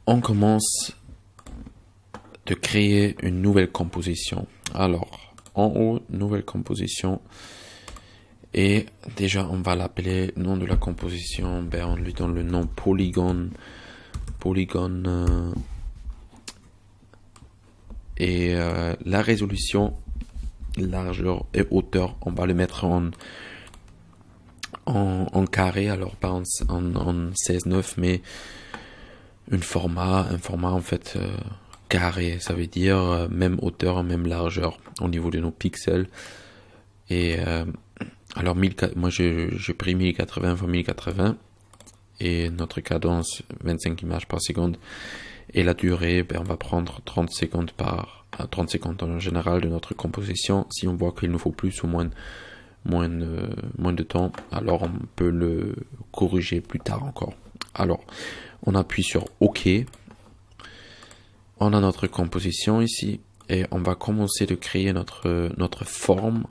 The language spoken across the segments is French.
on commence de créer une nouvelle composition. Alors, en haut, nouvelle composition. Et déjà, on va l'appeler nom de la composition. Ben, on lui donne le nom polygone. Polygone. Et la résolution, largeur et hauteur, on va le mettre en carré. Alors, pas en 16:9, mais un format en fait carré. Ça veut dire même hauteur, même largeur au niveau de nos pixels. Et alors, moi j'ai pris 1080 x 1080 et notre cadence 25 images par seconde. Et la durée, ben, on va prendre 30 secondes en général de notre composition. Si on voit qu'il nous faut plus ou moins de temps, alors on peut le corriger plus tard encore. Alors, on appuie sur OK. On a notre composition ici et on va commencer de créer notre forme,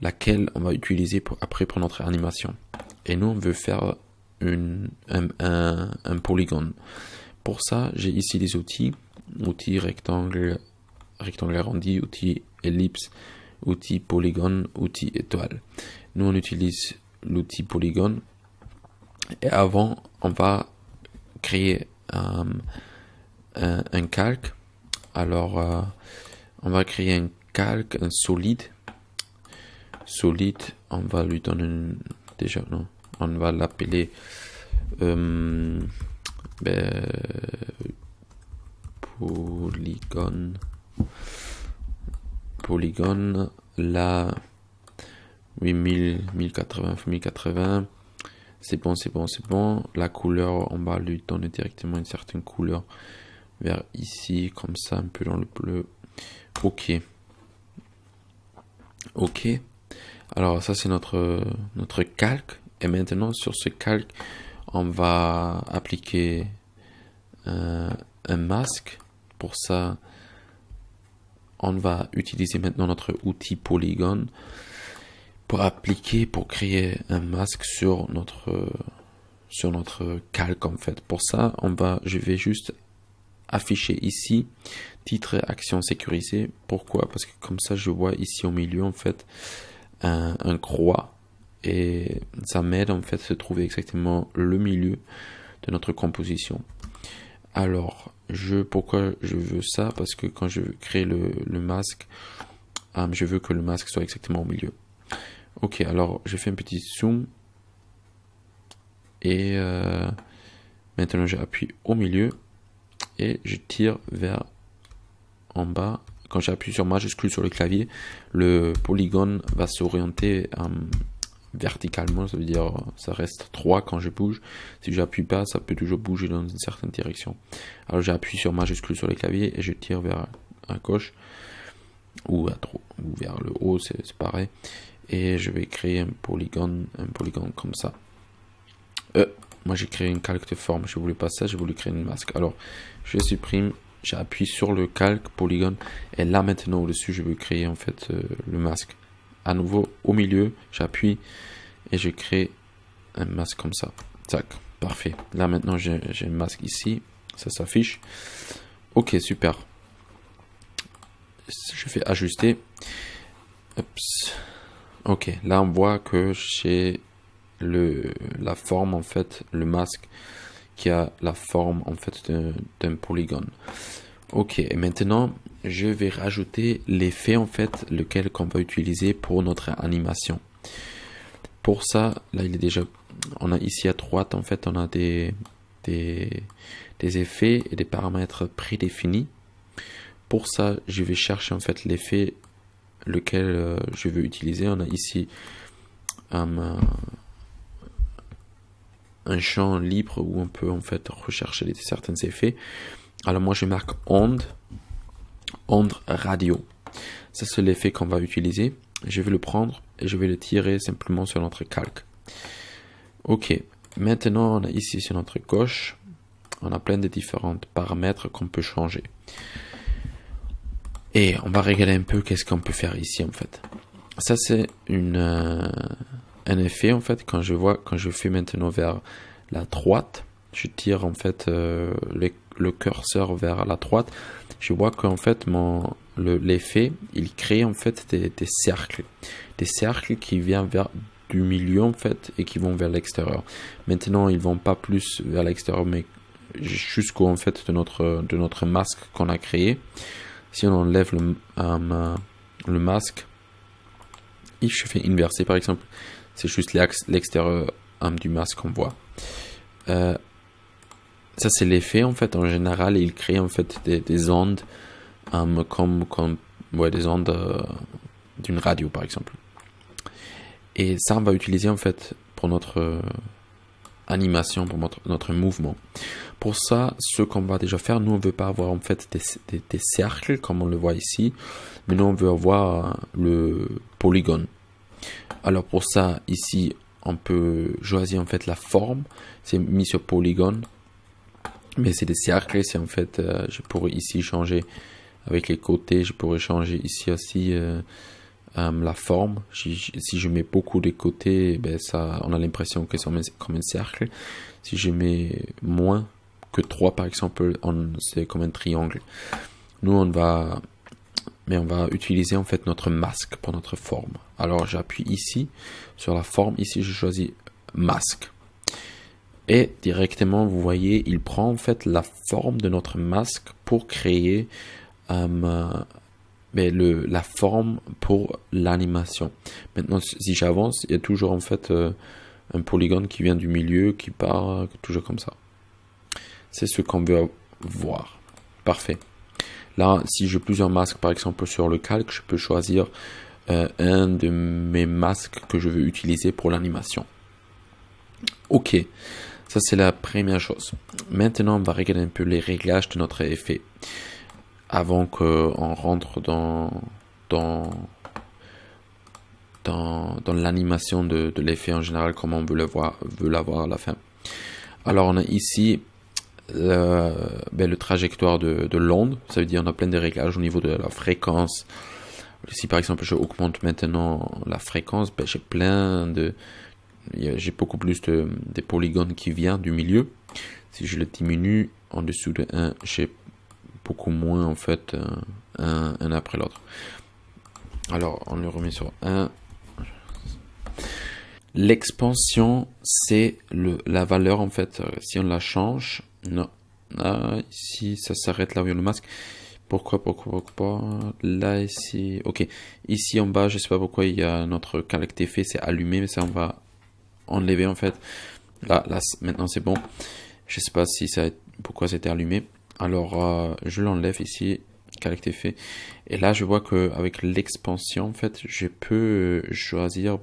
laquelle on va utiliser après pour notre animation. Et nous, on veut faire un polygone. Pour ça, j'ai ici les outils rectangle arrondi, outils ellipse, outils polygone, outils étoile. Nous, on utilise l'outil polygone. Et avant, on va créer un calque. Alors, on va créer un calque, un solide. Solide, on va lui donner on va l'appeler polygone là 8000 1080 x 1080. C'est bon. La couleur, on va lui donner directement une certaine couleur vers ici, comme ça, un peu dans le bleu. OK. Alors ça c'est notre calque. Et maintenant sur ce calque, on va appliquer un masque. Pour ça, on va utiliser maintenant notre outil polygone pour créer un masque sur notre calque en fait. Pour ça, je vais juste afficher ici titre action sécurisée. Pourquoi? Parce que comme ça, je vois ici au milieu en fait un croix et ça m'aide en fait à trouver exactement le milieu de notre composition. Alors, pourquoi je veux ça? Parce que quand je crée le masque, je veux que le masque soit exactement au milieu. Ok, alors je fais un petit zoom et maintenant j'appuie au milieu et je tire vers en bas. Quand j'appuie sur majuscule sur le clavier, le polygone va s'orienter verticalement, ça veut dire ça reste 3 quand je bouge. Si j'appuie pas, ça peut toujours bouger dans une certaine direction. Alors j'appuie sur majuscule sur le clavier et je tire vers à gauche ou vers le haut, c'est pareil. Et je vais créer un polygone comme ça. Moi j'ai créé une calque de forme, je voulais pas ça, je voulais créer une masque. Alors je supprime, j'appuie sur le calque polygone et là maintenant au-dessus je veux créer en fait le masque. À nouveau au milieu, j'appuie et je crée un masque comme ça. Tac, parfait. Là maintenant j'ai un masque ici, ça s'affiche. Ok, super. Je fais ajuster. Oups. Ok, là on voit que j'ai la forme en fait, le masque qui a la forme en fait d'un polygone. Ok, et maintenant je vais rajouter l'effet en fait, lequel qu'on va utiliser pour notre animation. Pour ça, là on a ici à droite en fait, on a des effets et des paramètres prédéfinis. Pour ça, je vais chercher en fait l'effet lequel je veux utiliser. On a ici un champ libre où on peut en fait rechercher certains effets. Alors moi je marque onde radio. Ça c'est l'effet qu'on va utiliser. Je vais le prendre et je vais le tirer simplement sur notre calque. Ok, maintenant on a ici sur notre gauche, on a plein de différents paramètres qu'on peut changer. Et on va regarder un peu qu'est-ce qu'on peut faire ici en fait. Ça c'est un effet en fait quand je fais maintenant vers la droite. je tire en fait le curseur vers la droite, je vois qu'en fait l'effet, il crée en fait des cercles qui viennent vers du milieu en fait et qui vont vers l'extérieur. Maintenant, ils vont pas plus vers l'extérieur, mais jusqu'au en fait de notre masque qu'on a créé. Si on enlève le masque et je fais inverser par exemple, c'est juste l'extérieur du masque qu'on voit. Ça c'est l'effet en fait en général, il crée en fait des ondes comme des ondes d'une radio par exemple. Et ça on va utiliser en fait pour notre animation, pour notre mouvement. Pour ça, ce qu'on va déjà faire, nous on veut pas avoir en fait des cercles comme on le voit ici, mais nous on veut avoir le polygone. Alors pour ça, ici on peut choisir en fait la forme, c'est mis sur polygone, mais c'est des cercles, c'est en fait, je pourrais ici changer avec les côtés, je pourrais changer ici aussi la forme. Si je mets beaucoup de côtés, ben ça, on a l'impression que c'est comme un cercle. Si je mets moins que 3 par exemple, c'est comme un triangle. Nous on va utiliser en fait notre masque pour notre forme. Alors j'appuie ici sur la forme, ici je choisis masque. Et directement, vous voyez, il prend en fait la forme de notre masque pour créer la forme pour l'animation. Maintenant, si j'avance, il y a toujours en fait un polygone qui vient du milieu, qui part toujours comme ça. C'est ce qu'on veut voir. Parfait. Là, si j'ai plusieurs masques, par exemple sur le calque, je peux choisir un de mes masques que je veux utiliser pour l'animation. Ok, ça c'est la première chose. Maintenant, on va regarder un peu les réglages de notre effet avant qu'on rentre dans l'animation de l'effet en général, comment on veut l'avoir à la fin. Alors, on a ici le trajectoire de l'onde, ça veut dire on a plein de réglages au niveau de la fréquence. Si par exemple je augmente maintenant la fréquence, j'ai beaucoup plus de polygones qui viennent du milieu. Si je le diminue en dessous de 1, j'ai beaucoup moins en fait un après l'autre. Alors on le remet sur 1. L'expansion, c'est la valeur en fait, si on la change, non, ici ça s'arrête là où il y a le masque. Pourquoi là ici, ok, ici en bas je sais pas pourquoi il y a notre calque effet, c'est allumé, mais ça on va enlever en fait. Là maintenant c'est bon. Je sais pas si pourquoi c'était allumé. Alors je l'enlève ici, calque effet, et là je vois que avec l'expansion en fait je peux choisir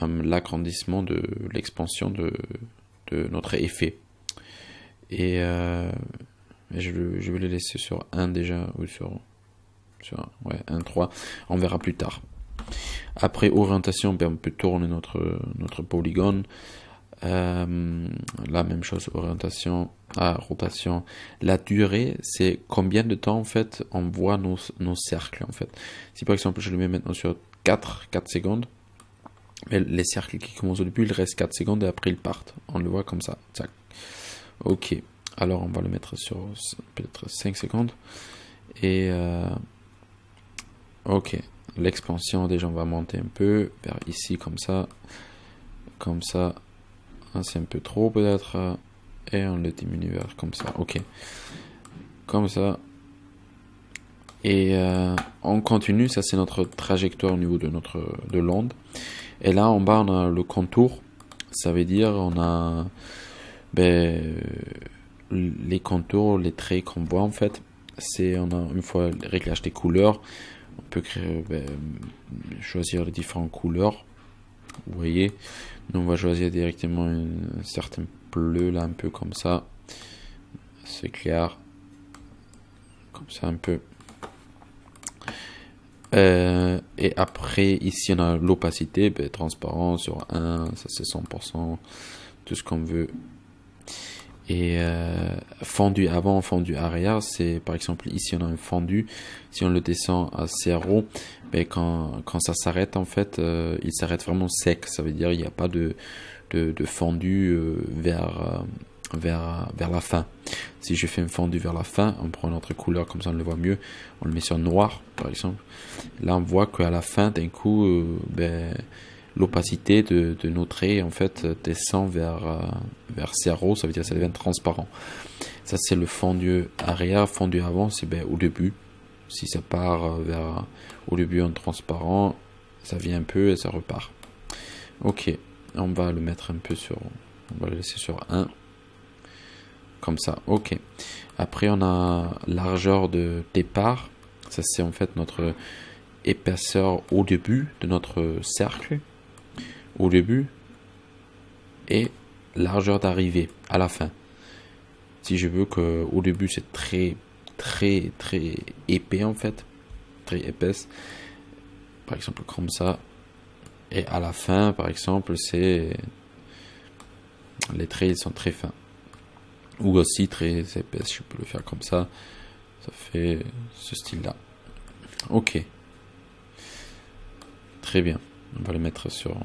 l'agrandissement de l'expansion de notre effet. Et je vais le laisser sur 1 déjà, ou sur 1, 3. On verra plus tard. Après orientation, on peut tourner notre polygone. La même chose, orientation, rotation. La durée, c'est combien de temps en fait on voit nos cercles en fait. Si par exemple je le mets maintenant sur 4 secondes, mais les cercles qui commencent au début, il reste 4 secondes et après ils partent. On le voit comme ça. Tac. Ok. Alors on va le mettre sur peut-être 5 secondes. Et ok. L'expansion, déjà on va monter un peu vers ici comme ça. Comme ça. C'est un peu trop peut-être. Et on le diminue vers comme ça. Ok. Comme ça. Et on continue. Ça c'est notre trajectoire au niveau de l'onde. Et là en bas on a le contour, ça veut dire on a les contours, les traits qu'on voit en fait. On a une fois le réglage des couleurs, on peut choisir les différentes couleurs. Vous voyez, nous on va choisir directement un certain bleu là, un peu comme ça, c'est clair, comme ça un peu. Et après ici on a l'opacité, transparent sur 1, ça c'est 100%, tout ce qu'on veut. Et fondu avant, fondu arrière, c'est par exemple ici on a un fondu, si on le descend à 0, quand ça s'arrête en fait, il s'arrête vraiment sec, ça veut dire il n'y a pas de fondu vers vers la fin. Si je fais un fondu vers la fin, on prend notre couleur, comme ça on le voit mieux, on le met sur noir par exemple. Là on voit qu'à la fin d'un coup, l'opacité de nos traits en fait descend vers 0, ça veut dire que ça devient transparent. Ça c'est le fondu arrière. Fondu avant, c'est au début. Si ça part au début en transparent, ça vient un peu et ça repart. Ok, on va le mettre un peu on va le laisser sur 1. Comme ça, ok. Après, on a largeur de départ. Ça, c'est en fait notre épaisseur au début de notre cercle. Au début. Et largeur d'arrivée à la fin. Si je veux que au début, c'est très, très, très épais en fait. Très épaisse. Par exemple, comme ça. Et à la fin, par exemple, les traits ils sont très fins. Ou aussi très épaisse, je peux le faire comme ça. Ça fait ce style-là. Ok. Très bien. On va le mettre sur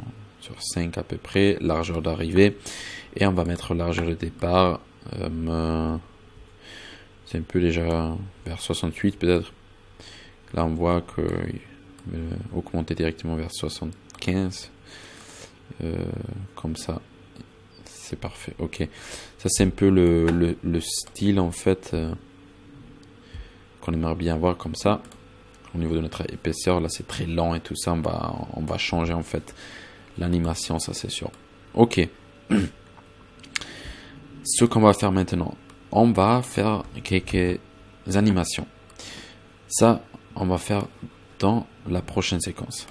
5 à peu près. Largeur d'arrivée. Et on va mettre largeur de départ. C'est un peu déjà vers 68 peut-être. Là on voit que augmenter directement vers 75. Comme ça. C'est parfait, ok. Ça c'est un peu le style en fait qu'on aimerait bien avoir comme ça. Au niveau de notre épaisseur, là c'est très lent et tout ça. On va changer en fait l'animation, ça c'est sûr. Ok. Ce qu'on va faire maintenant, on va faire quelques animations. Ça, on va faire dans la prochaine séquence.